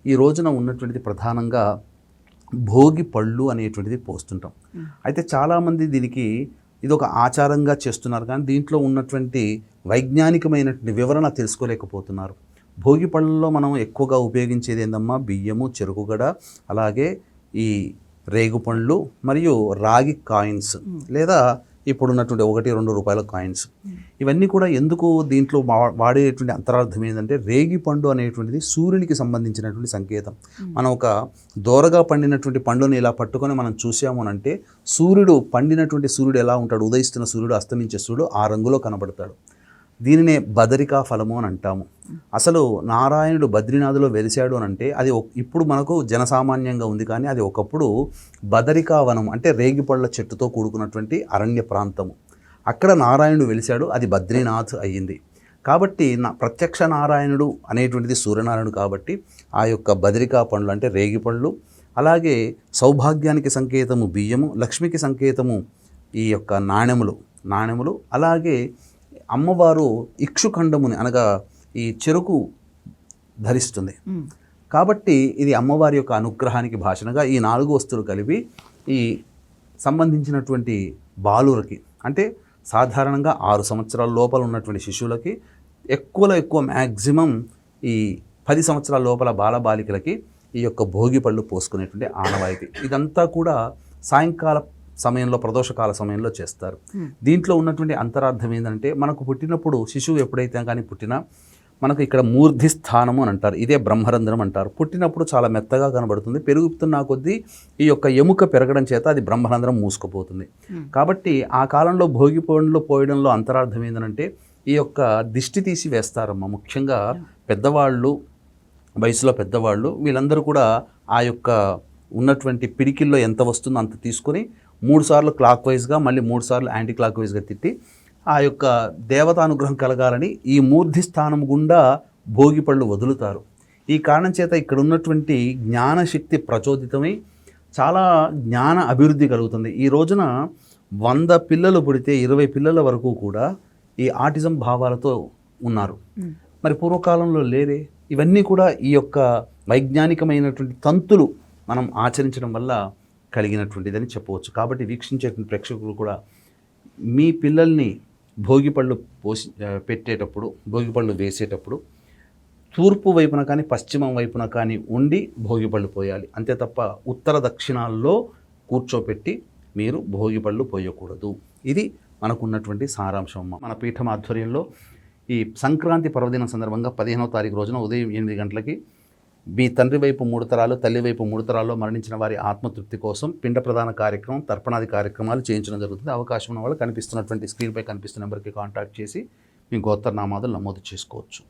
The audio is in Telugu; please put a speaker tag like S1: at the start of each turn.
S1: ఈ రోజున ఉన్నటువంటిది ప్రధానంగా భోగి పళ్ళు అనేటువంటిది పోస్తుంటాం. అయితే చాలామంది దీనికి ఇదొక ఆచారంగా చేస్తున్నారు, కానీ దీంట్లో ఉన్నటువంటి వైజ్ఞానికమైనటువంటి వివరణ తెలుసుకోలేకపోతున్నారు. భోగి పళ్ళలో మనం ఎక్కువగా ఉపయోగించేది ఏందమ్మా, బియ్యము, చెరుకుగడ, అలాగే ఈ రేగుపండ్లు మరియు రాగి కాయిన్స్ లేదా ఇప్పుడున్నటువంటి 1-2 రూపాయల కాయిన్స్. ఇవన్నీ కూడా ఎందుకు దీంట్లో వాడేటువంటి అంతరార్థం ఏంటంటే, రేగి పండు అనేటువంటిది సూర్యునికి సంబంధించినటువంటి సంకేతం. మనం ఒక దోరగా పండినటువంటి పండుని ఇలా పట్టుకొని మనం చూసాము అంటే, పండినటువంటి సూర్యుడు ఎలా ఉంటాడు, ఉదయిస్తున్న సూర్యుడు, అస్తమించే సూర్యుడు ఆ రంగులో కనబడతాడు. దీనినే బదరికా ఫలము అని అంటాము. అసలు నారాయణుడు బద్రీనాథులో వెలిశాడు అని అంటే అది ఇప్పుడు మనకు జనసామాన్యంగా ఉంది, కానీ అది ఒకప్పుడు బదరికా వనం అంటే రేగిపళ్ళ చెట్టుతో కూడుకున్నటువంటి అరణ్య ప్రాంతము. అక్కడ నారాయణుడు వెలిశాడు, అది బద్రీనాథ్ అయ్యింది. కాబట్టి ప్రత్యక్ష నారాయణుడు అనేటువంటిది సూర్యనారాయణుడు కాబట్టి ఆ యొక్క బదరికా పండ్లు అంటే రేగిపళ్ళు, అలాగే సౌభాగ్యానికి సంకేతము బియ్యము, లక్ష్మికి సంకేతము ఈ యొక్క నాణెములు, అలాగే అమ్మవారు ఇక్షుఖండముని అనగా ఈ చెరుకు ధరిస్తుంది. కాబట్టి ఇది అమ్మవారి యొక్క అనుగ్రహానికి భాషణగా ఈ 4 వస్తువులు కలిపి ఈ సంబంధించినటువంటి బాలురకి, అంటే సాధారణంగా 6 సంవత్సరాల లోపల ఉన్నటువంటి శిశువులకి, ఎక్కువలో ఎక్కువ మ్యాక్సిమం ఈ 10 సంవత్సరాల లోపల బాలబాలికలకి ఈ యొక్క భోగి పళ్ళు పోసుకునేటువంటి ఆనవాయితీ. ఇదంతా కూడా సాయంకాల సమయంలో, ప్రదోషకాల సమయంలో చేస్తారు. దీంట్లో ఉన్నటువంటి అంతరార్థం ఏంటంటే, మనకు పుట్టినప్పుడు శిశువు ఎప్పుడైతే కానీ పుట్టినా మనకు ఇక్కడ మూర్ధి స్థానము అని అంటారు, ఇదే బ్రహ్మరంధ్రం అంటారు. పుట్టినప్పుడు చాలా మెత్తగా కనబడుతుంది, పెరుగుతున్న కొద్దీ ఈ యొక్క ఎముక పెరగడం చేత అది బ్రహ్మరంధ్రం మూసుకుపోతుంది. కాబట్టి ఆ కాలంలో భోగి పండ్లు పోయడంలో అంతరార్థం ఏంటంటే, ఈ యొక్క దిష్టి తీసి వేస్తారమ్మా. ముఖ్యంగా పెద్దవాళ్ళు, వయసులో పెద్దవాళ్ళు వీళ్ళందరూ కూడా ఆ యొక్క ఉన్నటువంటి పిడికిల్లో ఎంత వస్తుందో అంత తీసుకొని 3 సార్లు క్లాక్ వైజ్గా, మళ్ళీ 3 సార్లు యాంటీ క్లాక్ వైజ్గా తిట్టి ఆ యొక్క దేవతానుగ్రహం కలగాలని ఈ మూర్ధి స్థానం గుండా భోగి పళ్ళు వదులుతారు. ఈ కారణం చేత ఇక్కడ ఉన్నటువంటి జ్ఞానశక్తి ప్రచోదితమై చాలా జ్ఞాన అభివృద్ధి కలుగుతుంది. ఈ రోజున 100 పిల్లలు పుడితే 20 పిల్లల వరకు కూడా ఈ ఆటిజం భావాలతో ఉన్నారు. మరి పూర్వకాలంలో లేరే. ఇవన్నీ కూడా ఈ యొక్క వైజ్ఞానికమైనటువంటి తంతులు మనం ఆచరించడం వల్ల కలిగినటువంటిదని చెప్పవచ్చు. కాబట్టి వీక్షించే ప్రేక్షకులు కూడా మీ పిల్లల్ని భోగిపళ్ళు పెట్టేటప్పుడు, భోగిపళ్ళు వేసేటప్పుడు తూర్పు వైపున కానీ పశ్చిమం వైపున కానీ ఉండి భోగిపళ్ళు పోయాలి. అంతే తప్ప ఉత్తర దక్షిణాల్లో కూర్చోపెట్టి మీరు భోగిపళ్ళు పోయకూడదు. ఇది మనకున్నటువంటి సారాంశం. మన పీఠం ఆధ్వర్యంలో ఈ సంక్రాంతి పర్వదినం సందర్భంగా 15వ తారీఖు రోజున ఉదయం 8 గంటలకి మీ తండ్రి వైపు 3 తరాలు, తల్లి వైపు 3 తరాల్లో మరణించిన వారి ఆత్మతృప్తి కోసం పిండ ప్రదాన కార్యక్రమం, తర్పణాది కార్యక్రమాలు చేయించడం జరుగుతుంది. అవకాశం ఉన్న వాళ్ళు కనిపిస్తున్నటువంటి స్క్రీన్పై కనిపిస్తున్న నెంబర్కి కాంటాక్ట్ చేసి మీ గోత్రనామాదులు నమోదు చేసుకోవచ్చు.